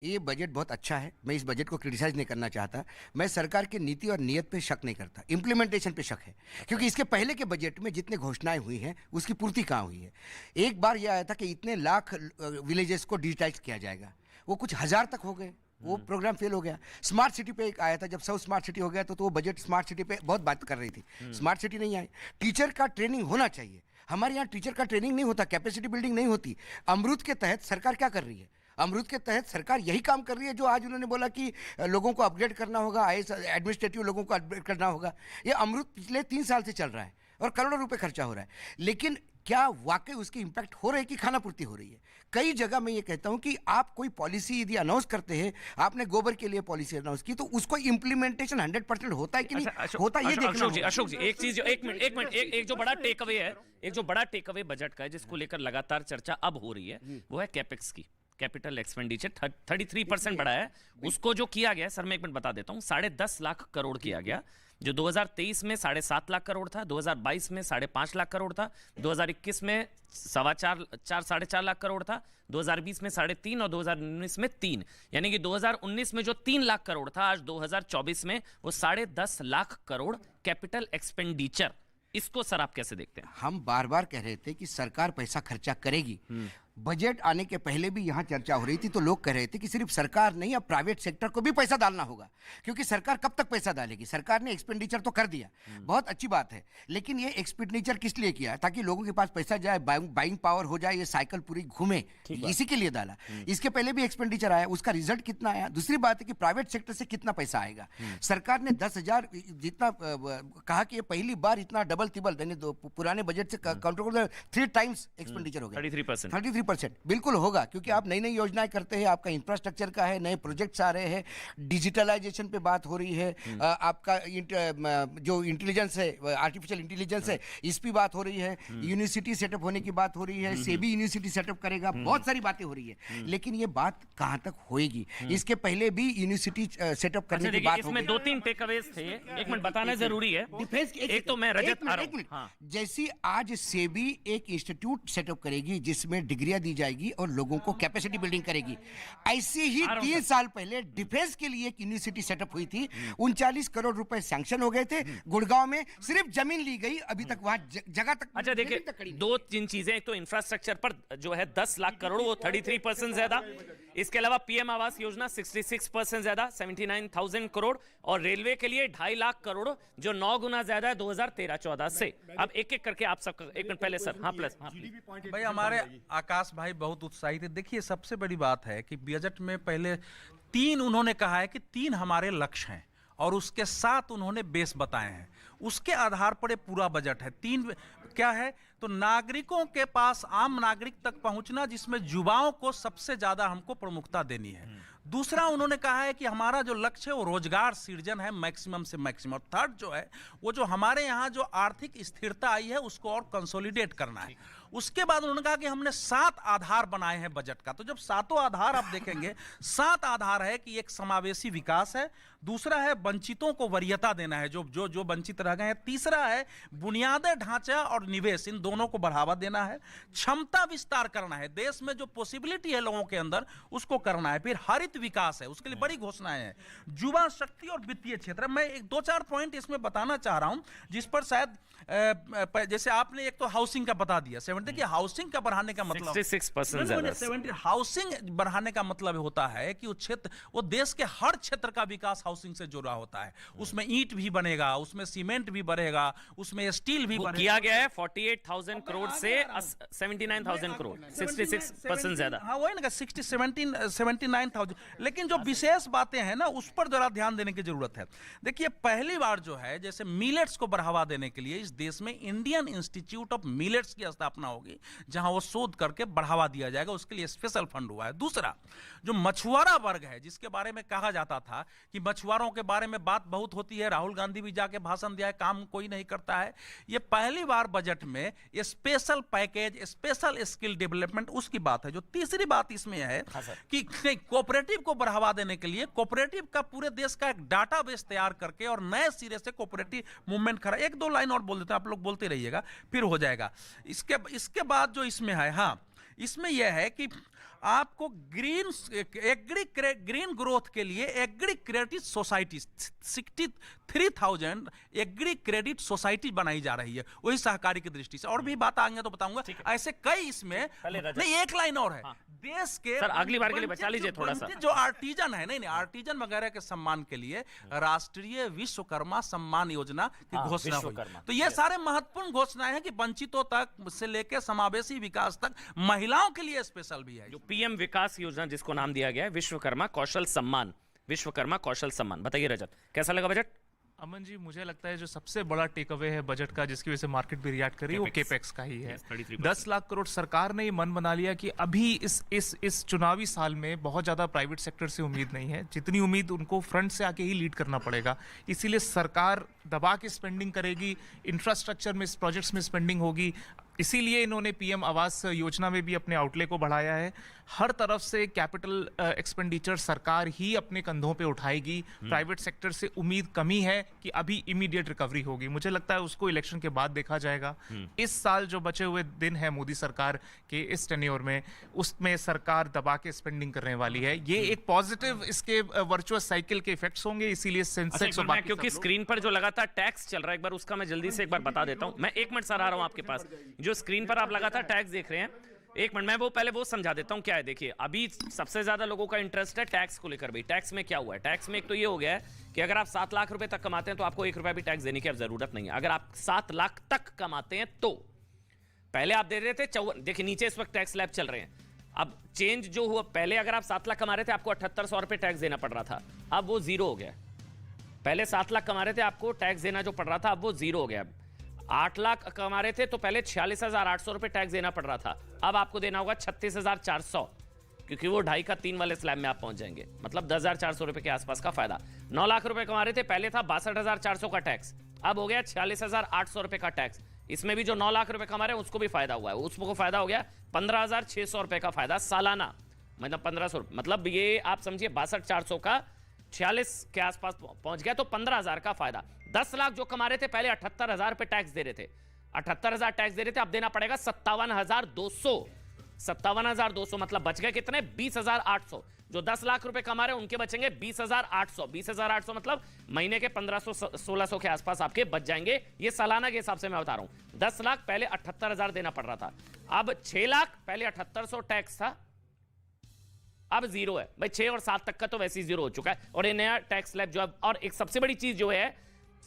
ये बजट बहुत अच्छा है। मैं इस बजट को क्रिटिसाइज नहीं करना चाहता। मैं सरकार की नीति और नीयत पे शक नहीं करता, इम्प्लीमेंटेशन पे शक है। क्योंकि इसके पहले के बजट में जितने घोषणाएं हुई हैं उसकी पूर्ति कहाँ हुई है। एक बार यह आया था कि इतने लाख विलेजेस को डिजिटाइज किया जाएगा, वो कुछ हजार तक हो गए, वो प्रोग्राम फेल हो गया। स्मार्ट सिटी पे एक आया था, जब सब स्मार्ट सिटी हो गया तो वो बजट स्मार्ट सिटी पे बहुत बात कर रही थी, स्मार्ट सिटी नहीं आई। टीचर का ट्रेनिंग होना चाहिए, हमारे यहाँ टीचर का ट्रेनिंग नहीं होता, कैपेसिटी बिल्डिंग नहीं होती। अमृत के तहत सरकार क्या कर रही है? अमृत के तहत सरकार यही काम कर रही है जो आज उन्होंने बोला कि लोगों को अपग्रेड करना होगा, आईएएस एडमिनिस्ट्रेटिव लोगों को अपग्रेड करना होगा। ये अमृत पिछले 3 साल से चल रहा है और करोड़ों रुपए खर्चा हो रहा है, लेकिन क्या वाकई उसकी इंपैक्ट हो रही है कि खाना पूर्ति हो रही है? कई जगह मैं ये कहता हूं कि आप कोई पॉलिसी यदि अनाउंस करते हैं, आपने गोबर के लिए पॉलिसी अनाउंस की, तो उसको इंप्लीमेंटेशन 100% होता है कि नहीं होता, ये देखना होगा। अशोक जी एक चीज, एक मिनट, एक जो बड़ा टेक अवे है, एक जो बड़ा टेक अवे बजट का है जिसको लेकर लगातार चर्चा अब हो रही है, वो है कैपेक्स की। कैपिटल एक्सपेंडिचर 33% बढ़ा है। उसको जो किया गया, सर मैं एक मिनट बता देता हूं, 10.5 लाख करोड़ किया गया, जो 2023 में 7.5 लाख करोड़ था, 2022 में 5.5 लाख करोड़ था, 2021 में 4.5 लाख करोड़ था, 2020 में 3.5 और 2019 में 3, यानी कि 2019 में जो 3 लाख करोड़ था, आज 2024 में वो 10.5 लाख करोड़ कैपिटल एक्सपेंडिचर। इसको सर आप कैसे देखते हैं? हम बार बार कह रहे थे कि सरकार पैसा खर्चा करेगी। बजट आने के पहले भी यहां चर्चा हो रही थी, तो लोग कह रहे थे कि सिर्फ सरकार नहीं, अब प्राइवेट सेक्टर को भी पैसा डालना होगा, क्योंकि सरकार कब तक पैसा डालेगी? सरकार ने एक्सपेंडिचर तो कर दिया, बहुत अच्छी बात है, लेकिन ये एक्सपेंडिचर किस लिए किया? ताकि लोगों के पास पैसा जाए, बाइंग पावर हो जाए, ये साइकिल पूरी घूमे, इसी के लिए डाला। इसके पहले भी एक्सपेंडिचर आया, उसका रिजल्ट कितना आया? दूसरी बात है कि प्राइवेट सेक्टर से कितना पैसा आएगा? सरकार ने 10,000 जितना कहा कि ये पहली बार इतना डबल तिबल, पुराने बजट से काउंटर 3 टाइम्स एक्सपेंडिचर हो गया, 33%। बिल्कुल होगा, क्योंकि आप नई नई योजनाएं करते हैं, आपका इंफ्रास्ट्रक्चर का है, नए प्रोजेक्ट्स आ रहे हैं, डिजिटलाइजेशन पे बात हो रही है, आपका जो इंटेलिजेंस है, आर्टिफिशियल इंटेलिजेंस है, इस पे बात हो रही है, यूनिवर्सिटी सेटअप होने की बात हो रही है, सेबी यूनिवर्सिटी सेटअप करेगा, बहुत सारी बातें हो रही है, लेकिन ये बात कहां तक होएगी? इसके पहले भी यूनिवर्सिटी सेटअप करने की बात हो गई। इसमें 2-3 टेकअवेज थे, एक मिनट बताना जरूरी है। एक तो मैं रजत आ रहा हूं, जैसी आज सेबी एक इंस्टीट्यूट सेटअप करेगी जिसमें डिग्रियां दी जाएगी और लोगों को कैपेसिटी बिल्डिंग करेगी, ऐसे ही 3 साल पहले डिफेंस के लिए एक यूनिवर्सिटी सेटअप हुई थी, 39 करोड़ रुपए सैंक्शन हो गए थे, गुड़गांव में सिर्फ जमीन ली गई, अभी तक वहां जगह तक। अच्छा देखिए, 2-3 चीजें, एक तो इंफ्रास्ट्रक्चर पर जो है 10 लाख करोड़, वो 33% ज्यादा। इसके अलावा पीएम आवास योजना 66% ज्यादा, 79,000 करोड़, और रेलवे के लिए 2.5 लाख करोड़, जो 9 गुना ज्यादा है 2013-14 से। अब एक एक करके आप सब, एक मिनट पहले सर। हाँ प्लस भाई, हमारे आकाश भाई बहुत उत्साहित है। देखिए, सबसे बड़ी बात है कि बजट में पहले 3 उन्होंने कहा है कि 3 हमारे लक्ष्य हैं, और उसके 7 उन्होंने बेस बताए हैं, उसके आधार पर पूरा बजट है। 3 क्या है? तो नागरिकों के पास, आम नागरिक तक पहुंचना, जिसमें युवाओं को सबसे ज्यादा हमको प्रमुखता देनी है। दूसरा उन्होंने कहा है कि हमारा जो लक्ष्य है वो रोजगार सृजन है, मैक्सिमम से मैक्सिमम। और थर्ड जो है वो जो हमारे यहाँ जो आर्थिक स्थिरता आई है उसको और कंसोलिडेट करना है। उसके बाद उन्होंने कहा कि हमने 7 आधार बनाए हैं बजट का। तो जब 7 आधार आप देखेंगे, 7 आधार है कि एक समावेशी विकास है, दूसरा है वंचितों को वरीयता देना है, जो वंचित रह गए हैं, तीसरा है बुनियादी ढांचा और निवेश, इन दोनों को बढ़ावा देना है, क्षमता विस्तार करना है, देश में जो पॉसिबिलिटी है लोगों के अंदर उसको करना है, फिर हरित विकास है, उसके लिए बड़ी घोषणाएं हैं, युवा शक्ति और वित्तीय क्षेत्र। मैं 2-4 पॉइंट इसमें बताना चाह रहा हूं जिस पर शायद जैसे आपने एक तो हाउसिंग का बता दिया, 70 की हाउसिंग का बढ़ाने का मतलब 66% ज्यादा। 70 हाउसिंग बढ़ाने का मतलब होता है कि वो क्षेत्र, वो देश के हर क्षेत्र का विकास हाउसिंग से जुड़ा होता है। उसमें ईंट भी बनेगा, उसमें सीमेंट भी बढ़ेगा, उसमें स्टील भी बढ़ेगा। किया गया है 48,000 करोड़ से 79,000 करोड़, 66% ज्यादा। हाँ वही ना, 79,000। लेकिन जो विशेष बातें हैं ना, उस पर जरा ध्यान देने की जरूरत है। देखिए, पहली बार जो है, जैसे मिलेट्स को बढ़ावा देने के लिए इस देश में इंडियन इंस्टीट्यूट ऑफ मिलेट्स की स्थापना होगी, जहां वो शोध करके बढ़ावा दिया जाएगा, उसके लिए स्पेशल फंड हुआ है। दूसरा, जो मछुआरा वर्ग है, जिसके बारे में कहा जाता था कि मछुआरों के बारे में बात बहुत होती है, राहुल गांधी भी जाके भाषण दिया है, काम कोई नहीं करता है, ये पहली बार बजट में special package, special skill development, उसकी बात है। जो तीसरी बात इसमें है कि कोऑपरेटिव को बढ़ावा देने के लिए कोऑपरेटिव का पूरे देश का एक डाटाबेस तैयार करके और नए सिरे से कोऑपरेटिव मूवमेंट खड़ा। 1-2 लाइन और बोल देते हैं, आप लोग बोलते रहिएगा, फिर हो जाएगा। इसके बाद जो इसमें है, हाँ, इसमें यह है कि आपको ग्रीन ग्रोथ के लिए agri credit society 63,000 agri credit society बनाई जा रही है, वही सहकारी की दृष्टि से। और भी बात आएंगे तो बताऊंगा, ऐसे कई इसमें नहीं। एक लाइन और है, देश के सर अगली बार के लिए बचा लीजिए थोड़ा सा। जो आर्टिजन है, नहीं आर्टिजन वगैरह के सम्मान के लिए राष्ट्रीय विश्वकर्मा सम्मान योजना की घोषणा हुई। तो ये सारे महत्वपूर्ण घोषणाएं हैं कि वंचितों तक से लेकर समावेशी विकास तक, महिलाओं के लिए स्पेशल भी है। जो पीएम विकास योजना जिसको नाम दिया गया है विश्वकर्मा कौशल सम्मान, विश्वकर्मा कौशल सम्मान। बताइए रजत, कैसा लगा बजट? अमन जी, मुझे लगता है जो सबसे बड़ा टेक अवे है बजट का, जिसकी वजह से मार्केट भी रिएक्ट करी, वो केपेक्स का ही है। 10 लाख करोड़ सरकार ने ये मन बना लिया कि अभी इस चुनावी साल में बहुत ज़्यादा प्राइवेट सेक्टर से उम्मीद नहीं है, जितनी उम्मीद उनको फ्रंट से आके ही लीड करना पड़ेगा। इसीलिए सरकार दबा के स्पेंडिंग करेगी, इंफ्रास्ट्रक्चर में, प्रोजेक्ट्स में स्पेंडिंग होगी। इसीलिए इन्होंने पीएम आवास योजना में भी अपने आउटले को बढ़ाया है। हर तरफ से कैपिटल एक्सपेंडिचर सरकार ही अपने कंधों पे उठाएगी। प्राइवेट सेक्टर से उम्मीद कमी है कि अभी इमीडिएट रिकवरी होगी। मुझे लगता है उसको इलेक्शन के बाद देखा जाएगा। इस साल जो बचे हुए दिन है मोदी सरकार के इस टेन्योर में, उसमें सरकार दबा के स्पेंडिंग करने वाली है। ये एक पॉजिटिव इसके वर्चुअस साइकिल के इफेक्ट्स होंगे। इसीलिए सेंसेक्स मैं क्योंकि स्क्रीन पर जो लगातार टैक्स चल रहा है, एक बार उसका मैं जल्दी से एक बार बता देता हूं। मैं 1 मिनट सर आ रहा हूं आपके पास। जो स्क्रीन पर आप लगातार टैक्स देख रहे हैं, 1 मिनट मैं वो पहले वो समझा देता हूं क्या है। देखिए, अभी सबसे ज्यादा लोगों का इंटरेस्ट है टैक्स को लेकर भी। टैक्स में क्या हुआ है? टैक्स में एक तो ये हो गया है कि अगर आप 7 लाख रुपए तक कमाते हैं तो आपको 1 रुपया भी टैक्स देने की अब जरूरत नहीं है। अगर आप 7 लाख तक कमाते हैं तो पहले आप दे रहे थे 54, देखिए नीचे इस वक्त टैक्स स्लैब चल रहे हैं। अब चेंज जो हुआ, पहले अगर आप 7 लाख कमा रहे थे आपको 7800 रुपए टैक्स देना पड़ रहा था, अब वो 0 हो गया। पहले 7 लाख कमा रहे थे, आपको टैक्स देना जो पड़ रहा था अब वो 0 हो गया। 8 लाख कमा रहे थे तो पहले 46,800 रुपए टैक्स देना पड़ रहा था, अब आपको देना होगा 36,400, क्योंकि वो 2.5 का 3 वाले स्लैब में आप पहुंच जाएंगे। मतलब 10,400 रुपए के आसपास का फायदा। 9 लाख रुपए कमा रहे थे, पहले था 62,400 का टैक्स, अब हो गया 46,800 रुपए का टैक्स। इसमें भी जो 9 लाख रुपए कमा रहे हैं उसको भी फायदा हुआ है, उसको फायदा हो गया 15,600 रुपए का फायदा सालाना। मतलब 1500, मतलब ये आप समझिए 62,400 का 46 के आसपास पहुंच गया, तो 15,000 का फायदा। 10 लाख जो कमा रहे थे पहले 78,000 रुपए टैक्स दे रहे थे, 78,000 टैक्स दे रहे थे, अब देना पड़ेगा 57,200। 57,200 मतलब बच गए कितने? 20,800। जो 10 लाख रुपए कमा रहे हैं उनके बचेंगे 20,800। 20,800 मतलब महीने के 1500-1600 के आसपास आपके बच जाएंगे। ये सालाना के हिसाब से मैं बता रहा हूं। 10 लाख पहले 78,000 देना पड़ रहा था, अब 6 लाख पहले 7800 टैक्स था, अब 0 है भाई। 6 और 7 तक का तो वैसे ही 0 हो चुका है, और ये नया टैक्स स्लैब जो अब। और एक सबसे बड़ी चीज जो है,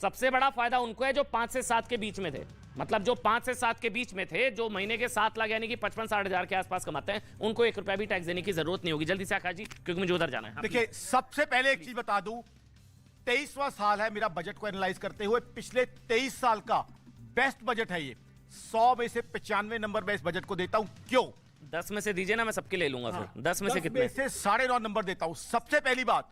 सबसे बड़ा फायदा उनको है जो 5 से 7 के बीच में थे। मतलब जो 5 से 7 के बीच में थे, जो महीने के 7 लाख यानी कि 55-60 हजार के आसपास कमाते हैं, उनको 1 रुपया भी टैक्स देने की जरूरत नहीं होगी। जल्दी से आकाश जी, क्योंकि मुझे उधर जाना है। देखिए, सबसे पहले एक चीज बता दूं, 23वां साल है मेरा बजट को एनालाइज करते हुए। पिछले 23 साल का बेस्ट बजट है ये। 100 में से 95 नंबर मैं इस बजट को देता हूं। क्यों? 10 में से दीजिए ना, मैं सबके ले लूंगा। फिर 10 में से कितने? 9.5 नंबर देता हूं। सबसे पहली बात,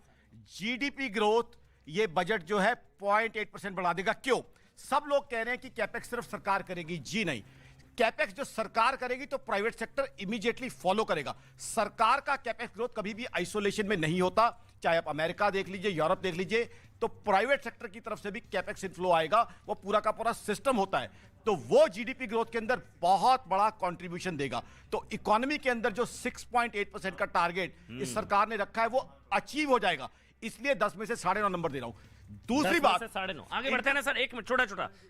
जीडीपी ग्रोथ ये बजट जो है 0.8% बढ़ा देगा। क्यों? सब लोग कह रहे हैं कि कैपेक्स सिर्फ सरकार करेगी। जी नहीं, कैपेक्स जो सरकार करेगी तो प्राइवेट सेक्टर इमीडिएटली फॉलो करेगा। सरकार का कैपेक्स ग्रोथ कभी भी आइसोलेशन में नहीं होता। चाहे आप अमेरिका देख लीजिए, यूरोप देख लीजिए, तो प्राइवेट सेक्टर की तरफ से भी कैपेक्स इनफ्लो आएगा। वो पूरा का पूरा सिस्टम होता है, तो वो जीडीपी ग्रोथ के अंदर बहुत बड़ा कंट्रीब्यूशन देगा। तो इकोनॉमी के अंदर जो 6.8% का टारगेट इस सरकार ने रखा है वो अचीव हो जाएगा। इसलिए 10 में से 9.5 नंबर दे रहा हूं। दूसरी बात, 9.5 आगे बढ़ते हैं ना सर। 1 मिनट, छोटा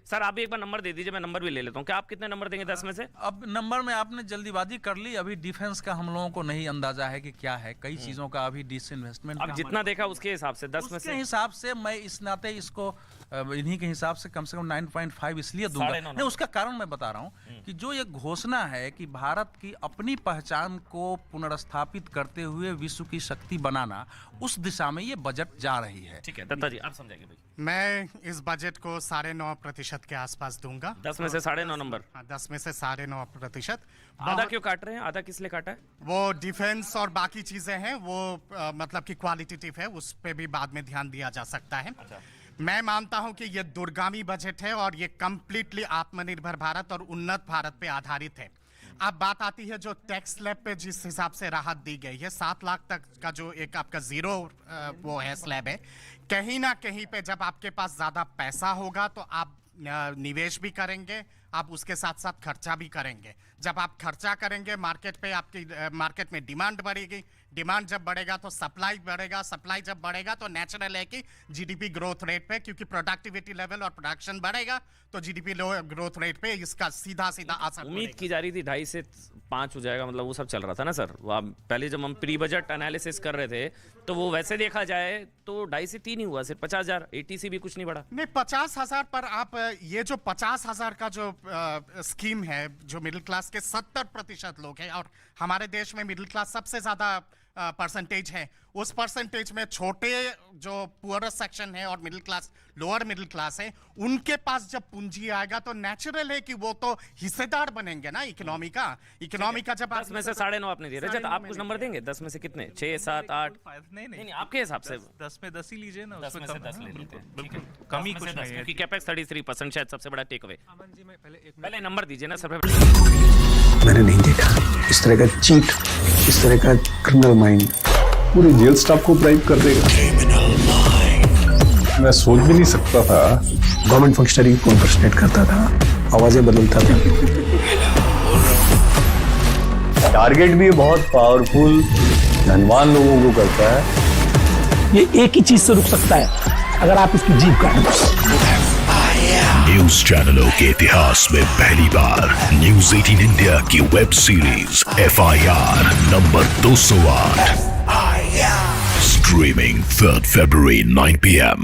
सर, आप भी एक बार नंबर दे दीजिए, मैं नंबर भी ले लेता हूं। क्या आप कितने नंबर देंगे 10 में से? अब नंबर में आपने जल्दीबाजी कर ली। अभी डिफेंस का हम लोगों को नहीं अंदाजा है कि क्या है, कई चीजों का अभी डिसइन्वेस्टमेंट। अब जितना देखा उसके हिसाब से 10 में से, हिसाब से मैं इस नाते इसको इन्हीं के हिसाब से कम 9.5 इसलिए दूंगा। नहीं, उसका कारण मैं बता रहा हूं कि जो ये घोषणा है कि भारत की अपनी पहचान को पुनर्स्थापित करते हुए विश्व की शक्ति बनाना, उस दिशा में ये बजट जा रही है। ठीक है दत्ता जी, आप समझाएंगे भाई। मैं इस बजट को 9.5% के आसपास दूंगा। 10 में से 9.5 नंबर। 10 में से 9.5%। आधा क्यों काट रहे हैं? आधा किस लिए काटा है? वो डिफेंस और बाकी चीजें हैं, वो मतलब कि क्वालिटेटिव है, उस पे भी बाद में ध्यान दिया जा सकता है। मैं मानता हूं कि ये दूरगामी बजट है और ये कंप्लीटली आत्मनिर्भर भारत और उन्नत भारत पे आधारित है। अब बात आती है जो टैक्स स्लैब पे जिस हिसाब से राहत दी गई है, 7 लाख तक का जो एक आपका 0 वो है स्लैब है, कहीं ना कहीं पे जब आपके पास ज्यादा पैसा होगा तो आप निवेश भी करेंगे, आप उसके साथ साथ खर्चा भी करेंगे। जब आप खर्चा करेंगे मार्केट पे, आपकी मार्केट में डिमांड बढ़ेगी, डिमांड जब बढ़ेगा तो सप्लाई बढ़ेगा, सप्लाई जब बढ़ेगा तो नेचुरल है कि जीडीपी ग्रोथ रेट पे, क्योंकि प्रोडक्टिविटी लेवल और प्रोडक्शन बढ़ेगा तो जीडीपी ग्रोथ रेट पे इसका सीधा सीधा असर उम्मीद की जा रही थी 2.5 से 5 हो जाएगा, मतलब वो सब चल रहा था ना सर। वो आप पहले जब हम प्री बजट एनालिसिस कर रहे थे तो वो वैसे देखा जाए तो 2.5 से 3 ही हुआ, सिर्फ 50,000, ATC भी कुछ नहीं बढ़ा। नहीं, 50,000 पर आप ये जो 50,000 का जो स्कीम है, जो मिडिल क्लास के 70% लोग हैं, और हमारे देश में मिडिल क्लास सबसे ज्यादा परसेंटेज है, उस परसेंटेज में छोटे जो पुअरस्ट सेक्शन है और middle class, lower middle class है, उनके पास जब पूंजी आएगा तो नेचुरल है कि वो तो हिस्सेदार बनेंगे ना इकोनॉमी का। इकोनॉमी का जब 10 में से 9.5 आपने दिए रजत, आप कुछ नंबर देंगे 10 में से कितने? 6, 7, 8? नहीं, आपके हिसाब से 10 में 10 ही लीजिए ना, 10 में से 10 ले लेते हैं। बिल्कुल कमी कुछ नहीं है। क्योंकि कैपेक्स 33% शायद सबसे बड़ा टेक अवे। पहले नंबर दीजिए ना सर। मैंने नहीं देखा इस तरह का चीट, इस तरह का क्रिमिनल माइंड पूरे जेल स्टाफ को ब्राइब कर देगा। मैं सोच भी नहीं सकता था गवर्नमेंट फंक्शनरी को इम्पर्सनेट करता था, आवाजें बदलता था। टारगेट भी बहुत पावरफुल, धनवान लोगों को करता है। ये एक ही चीज से रुक सकता है, अगर आप इसकी जीभ काटें। न्यूज चैनलों के इतिहास में पहली बार न्यूज 18 इंडिया की web series FIR number 208 streaming 3 February 9 PM